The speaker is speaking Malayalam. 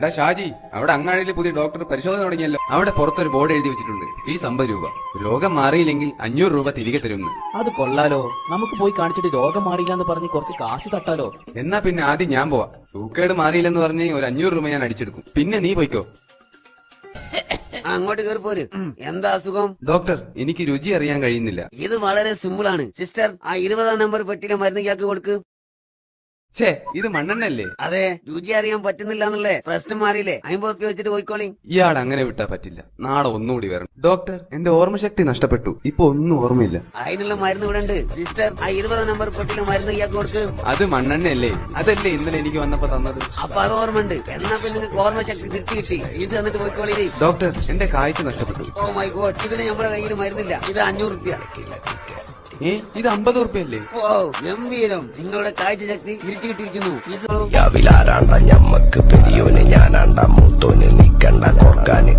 എടാ ഷാജി, അവിടെ അങ്ങാടിയിൽ പുതിയ ഡോക്ടർ പരിശോധന തുടങ്ങിയല്ലോ. അവിടെ പുറത്തൊരു ബോർഡ് എഴുതി വെച്ചിട്ടുണ്ട്, ഫീസ് 50 രൂപ. രോഗം മാറിയില്ലെങ്കിൽ 500 രൂപ തിരികെ തരുമെന്ന്. അത് കൊള്ളാലോ. നമുക്ക് പോയി കാണിച്ചിട്ട് രോഗം മാറിയില്ല എന്ന് പറഞ്ഞ് കുറച്ച് കാശ് തട്ടാലോ. എന്നാ പിന്നെ ആദ്യം ഞാൻ പോവാ. സൂക്കേട് മാറിയില്ലെന്ന് പറഞ്ഞ് ഒരു 500 രൂപ ഞാൻ അടിച്ചെടുക്കും. പിന്നെ നീ പോയിക്കോ. അങ്ങോട്ട് കയറി പോര്. എന്താ അസുഖം? ഡോക്ടർ, എനിക്ക് രുചി അറിയാൻ കഴിയുന്നില്ല. ഇത് വളരെ സിമ്പിൾ ആണ് സിസ്റ്റർ. ആ 20-ാം നമ്പർ പെട്ടിയിലെ മരുന്ന് ഇയാൾക്ക് കൊടുക്ക്. ഛേ, ഇത് മണ്ണെണ്ണല്ലേ? അതെ, രുചി അറിയാൻ പറ്റുന്നില്ല എന്നല്ലേ പ്രശ്നം മാറിയില്ലേ? 50 റുപ്യ വെച്ചിട്ട് പോയിക്കോളി. ഇയാൾ അങ്ങനെ വിട്ടാ പറ്റില്ല. നാളെ ഒന്നുകൂടി വരണം. ഡോക്ടർ, എന്റെ ഓർമ്മശക്തി നഷ്ടപ്പെട്ടു. ഇപ്പൊ ഒന്നും ഓർമ്മയില്ല. അതിനുള്ള മരുന്ന് ഇവിടെ ഉണ്ട് സിസ്റ്റർ. ആ 20-ാം നമ്പർ പെട്ടിയിലെ മരുന്ന് ഇയാൾക്ക് കൊടുക്ക്. അത് മണ്ണെണ്ണയല്ലേ? അതല്ലേ ഇന്നലെ എനിക്ക് വന്നപ്പോ തന്നത്? അപ്പൊ അത് ഓർമ്മ ഉണ്ട്. എന്നാ പിന്നെ നിങ്ങൾക്ക് ഓർമ്മശക്തി തിരിച്ചു കിട്ടി. ഇത് എന്നിട്ട് പോയിക്കോളി. ഡോക്ടർ, എന്റെ കാഴ്ച നഷ്ടപ്പെട്ടു. ഓ മൈ ഗോഡ്, ഇതിന് നമ്മുടെ കയ്യിൽ മരുന്നില്ല. ഇത് 500 റുപ്യ. ഇത് 50 റുപ്യല്ലേ? ഓ ഗംഭീരം, നിങ്ങളുടെ കാഴ്ച ശക്തി തിരിച്ചു കിട്ടിയിരിക്കുന്നു. ഇത് ഞമ്മക്ക് പെരിയോന് ഞാനാണ്ട മൂത്തോന് നിക്കണ്ട കൊർക്കാന്.